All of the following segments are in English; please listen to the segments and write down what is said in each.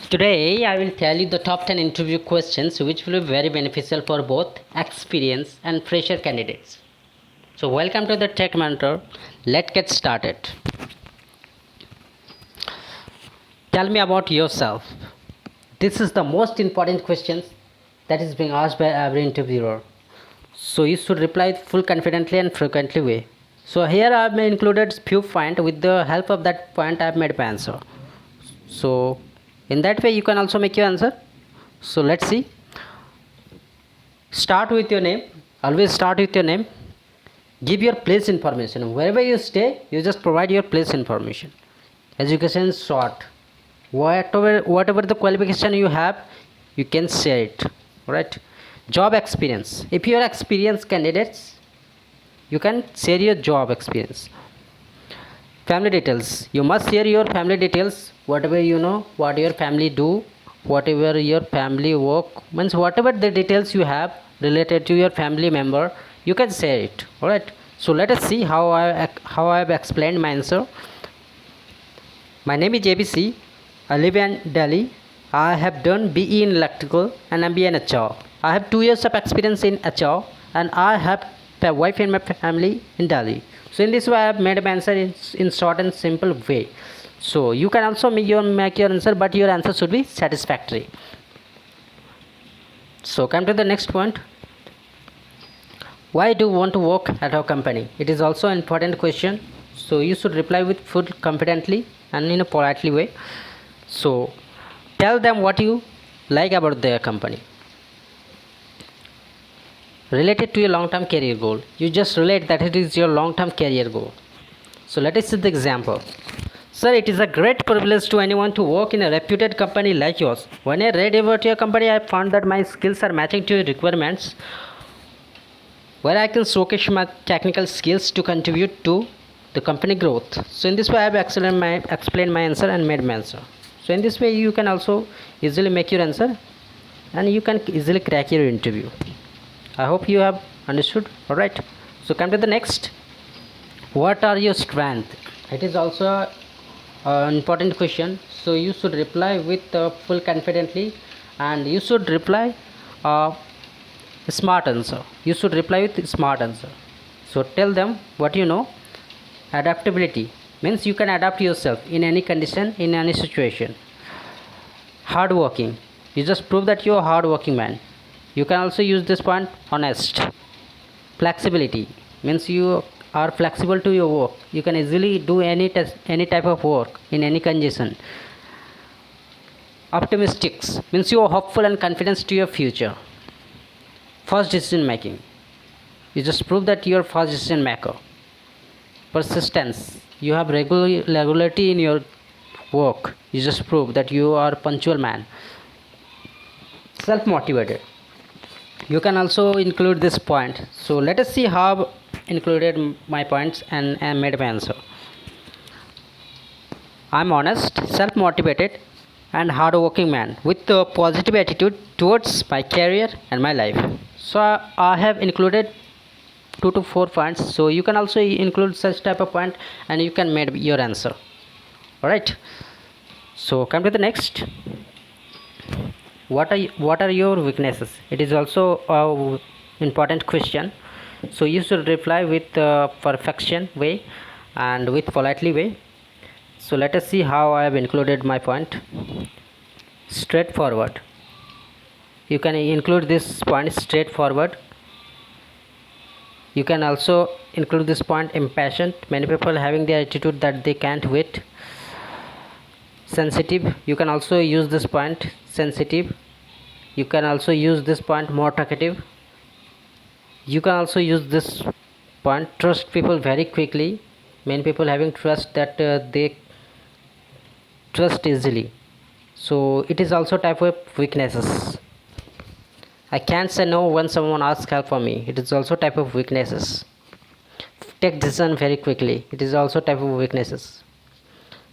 Today, I will tell you the top 10 interview questions which will be very beneficial for both experienced and fresher candidates. So, welcome to the Tech Mentor. Let's get started. Tell me about yourself. This is the most important question that is being asked by every interviewer. So, you should reply full confidently and frequently way. So, here I have included few points. With the help of that point, I have made my answer. So, in that way, you can also make your answer. So, let's see. Start with your name. Always start with your name. Give your place information. Wherever you stay, you just provide your place information. Education is short. Whatever the qualification you have, you can share it. Right? Job experience. If you are experienced candidates, you can share your job experience. Family details. You must share your family details. Whatever you know, what your family do, whatever your family work, means whatever the details you have related to your family member, you can share it. All right. So let us see how I have explained my answer. My name is JBC. I live in Delhi. I have done BE in electrical and MBA in HR. I have 2 years of experience in HR and I have a wife in my family in Delhi. So in this way, I have made my answer in short and simple way. So you can also make your answer, but your answer should be satisfactory. So come to the next point. Why do you want to work at our company? It is also an important question. So you should reply with full confidently and in a politely way. So tell them what you like about their company. Related to your long-term career goal. You just relate that it is your long-term career goal. So let us see the example. Sir, it is a great privilege to anyone to work in a reputed company like yours. When I read about your company, I found that my skills are matching to your requirements, where I can showcase my technical skills to contribute to the company growth. So in this way, I have explained my answer and made my answer. So in this way, you can also easily make your answer and you can easily crack your interview. I hope you have understood. All right. So come to the next. What are your strengths? It is also an important question. So you should reply with full confidently, and you should reply smart answer. You should reply with smart answer. So tell them what you know. Adaptability means you can adapt yourself in any condition, in any situation. Hardworking. You just prove that you're a hardworking man. You can also use this point. Honest. Flexibility means you are flexible to your work. You can easily do any type of work in any condition. Optimistic means you are hopeful and confident to your future. Fast decision making. You just prove that you are fast decision maker. Persistence. You have regularity in your work. You just prove that you are a punctual man. Self motivated. You can also include this point. So let us see how I've included my points and made my answer. I'm honest, self-motivated and hard-working man with a positive attitude towards my career and my life. So I have included 2 to 4 points. So you can also include such type of point and you can make your answer. Alright. So come to the next. What are your weaknesses? It is also a important question. So you should reply with perfection way and with politely way. So let us see how I have included my point. Straightforward. You can include this point straightforward. You can also include this point impatient. Many people having the attitude that they can't wait. Sensitive. You can also use this point sensitive. You can also use this point more talkative. You can also use this point trust people very quickly. Many people having trust that they trust easily. So it is also type of weaknesses. I can't say no when someone asks help for me. It is also type of weaknesses. Take decision very quickly. It is also type of weaknesses.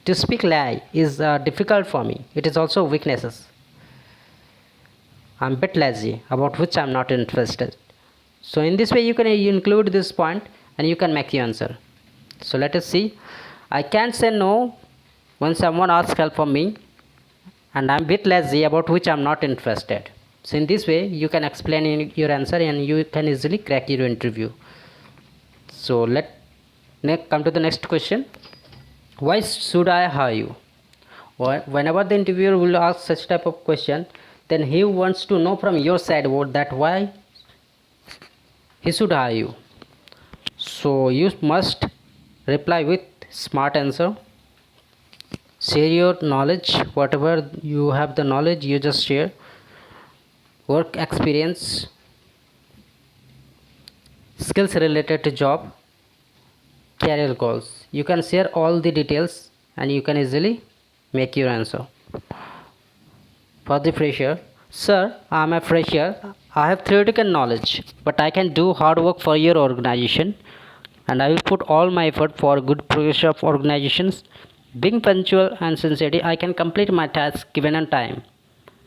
To speak lie is difficult for me. It is also weaknesses. I'm a bit lazy, about which I'm not interested. So in this way you can include this point and you can make the answer. So let us see. I can't say no when someone asks help from me. and I'm a bit lazy, about which I'm not interested. So in this way you can explain in your answer and you can easily crack your interview. So let come to the next question. Why should I hire you? Whenever the interviewer will ask such type of question, then he wants to know from your side that why he should hire you. So you must reply with smart answer. Share your knowledge, whatever you have the knowledge you just share. Work experience, skills related to job, career goals. You can share all the details and you can easily make your answer. For the fresher, sir, I am a fresher. I have theoretical knowledge, but I can do hard work for your organization and I will put all my effort for good progress of organizations. Being punctual and sincere, I can complete my task given on time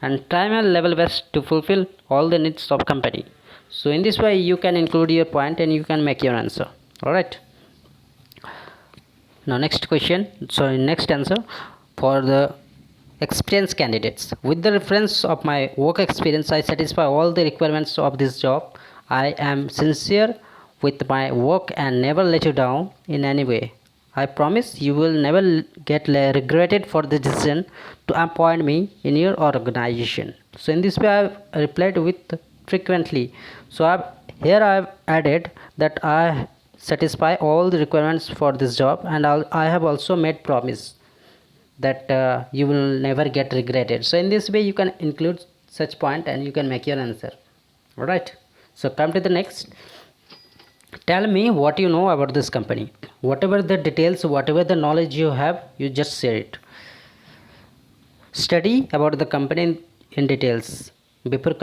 and try my level best to fulfill all the needs of company. So in this way you can include your point and you can make your answer. Alright. Now next question, sorry, next answer for the experienced candidates. With the reference of my work experience, I satisfy all the requirements of this job. I am sincere with my work and never let you down in any way. I promise you will never get regretted for the decision to appoint me in your organization. So in this way I have replied with frequently. So here I have added that I satisfy all the requirements for this job and I have also made promise that you will never get regretted. So in this way you can include such point and you can make your answer. Alright, so come to the next. Tell me what you know about this company. Whatever the details, whatever the knowledge you have, you just share it. Study about the company in details. Before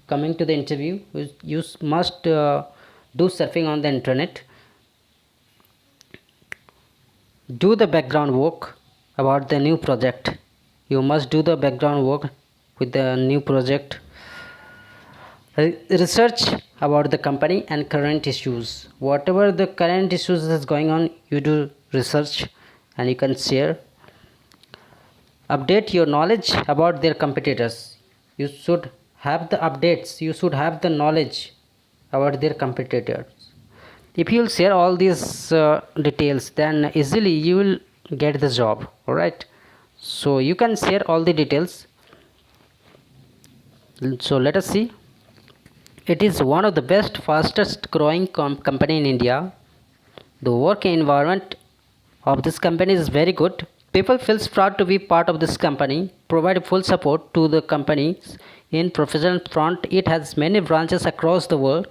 coming to the interview, you must do surfing on the internet. Do the background work about the new project. You must do the background work with the new project. Research about the company and current issues. Whatever the current issues is going on, you do research and you can share. Update your knowledge about their competitors. You should have the updates, you should have the knowledge about their competitors. If you will share all these details, then easily you will get the job. Alright, so you can share all the details. So let us see. It is one of the best, fastest growing company in India. The work environment of this company is very good. People feel proud to be part of this company. Provide full support to the companies in professional front. It has many branches across the world.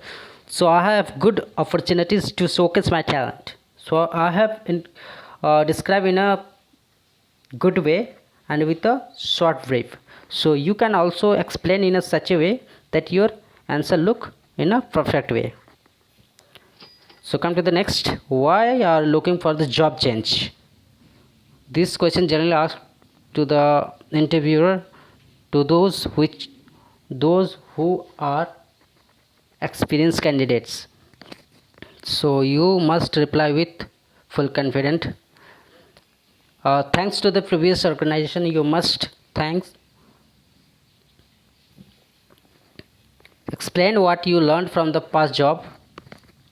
So I have good opportunities to showcase my talent. So I have described in a good way and with a short brief. So you can also explain in a such a way that your answer look in a perfect way. So come to the next. Why are you looking for the job change? This question generally asked to the interviewer, to those who are experienced candidates. So you must reply with full confidence. Thanks to the previous organization, you must thanks. Explain what you learned from the past job.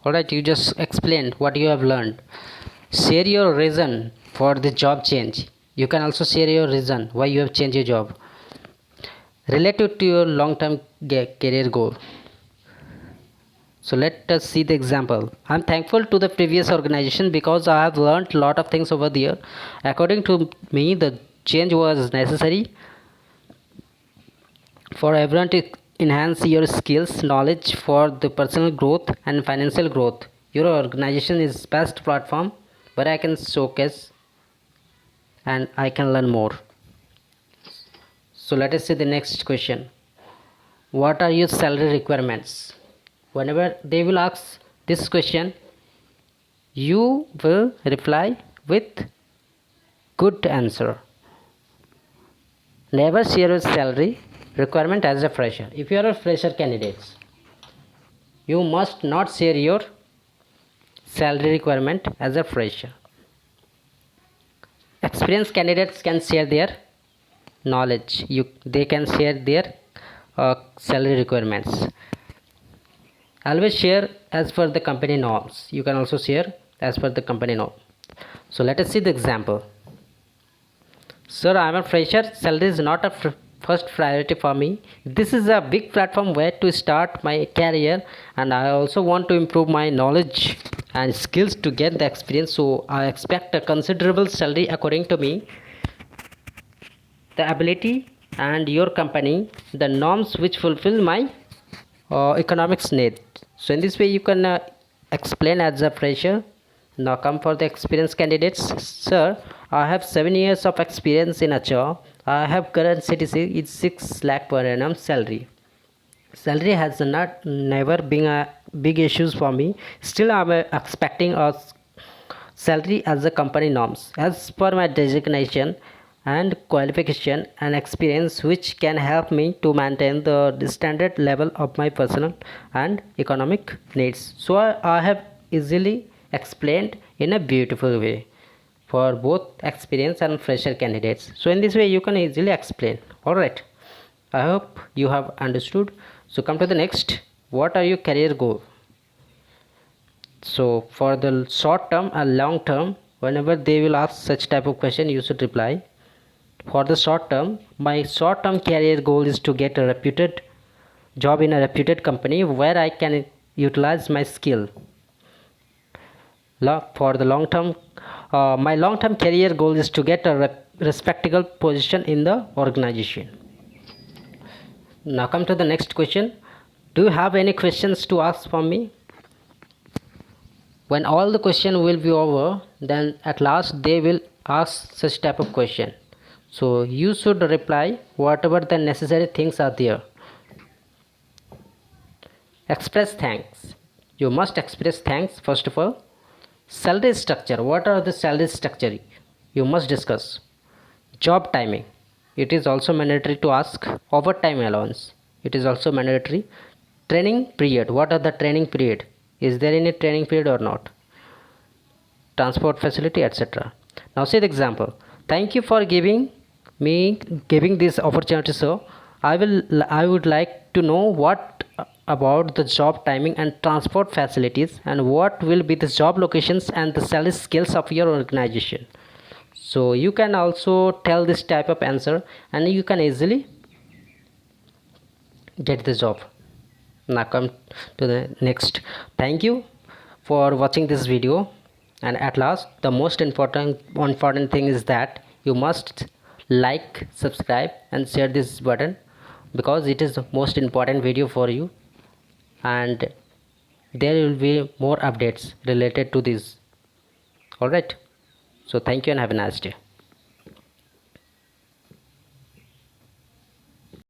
Alright, you just explain what you have learned. Share your reason for the job change. You can also share your reason why you have changed your job. Relate it to your long-term career goal. So let us see the example. I'm thankful to the previous organization because I have learned a lot of things over there. According to me, the change was necessary for everyone to enhance your skills, knowledge for the personal growth and financial growth. Your organization is best platform where I can showcase and I can learn more. So let us see the next question. What are your salary requirements? Whenever they will ask this question, you will reply with good answer. Never share your salary requirement as a fresher. If you are a fresher candidate, you must not share your salary requirement as a fresher. Experienced candidates can share their knowledge, they can share their salary requirements. Always share as per the company norms. You can also share as per the company norm. So let us see the example. Sir, I am a fresher. Salary is not a first priority for me. This is a big platform where to start my career, and I also want to improve my knowledge and skills to get the experience. So I expect a considerable salary according to me, the ability, and your company, the norms which fulfill my economics need. So in this way you can explain as a fresher. Now come for the experienced candidates. Sir, I have 7 years of experience in HR. I have current CTC is 6 lakh per annum salary. Salary has not never been a big issues for me. Still I'm expecting a salary as the company norms as per my designation and qualification and experience, which can help me to maintain the standard level of my personal and economic needs. So I have easily explained in a beautiful way for both experienced and fresher candidates. So in this way you can easily explain. All right, I hope you have understood. So come to the next. What are your career goal? So for the short term and long term, whenever they will ask such type of question, you should reply. For the short term, my short term career goal is to get a reputed job in a reputed company where I can utilize my skill. For the long term, my long term career goal is to get a respectable position in the organization. Now come to the next question. Do you have any questions to ask from me? When all the question will be over, then at last they will ask such type of question. So you should reply whatever the necessary things are there. Express thanks. You must express thanks first of all. Salary structure. What are the salary structure? You must discuss. Job timing. It is also mandatory to ask. Overtime allowance. It is also mandatory. Training period. What are the training period? Is there any training period or not? Transport facility, etc. Now see the example. Thank you for giving this opportunity, sir. I would like to know what about the job timing and transport facilities, and what will be the job locations and the salary scales of your organization. So you can also tell this type of answer and you can easily get the job. Now come to the next. Thank you for watching this video, and at last the most important thing is that you must like, subscribe and share this button, because it is the most important video for you, and there will be more updates related to this. All right, so thank you and have a nice day.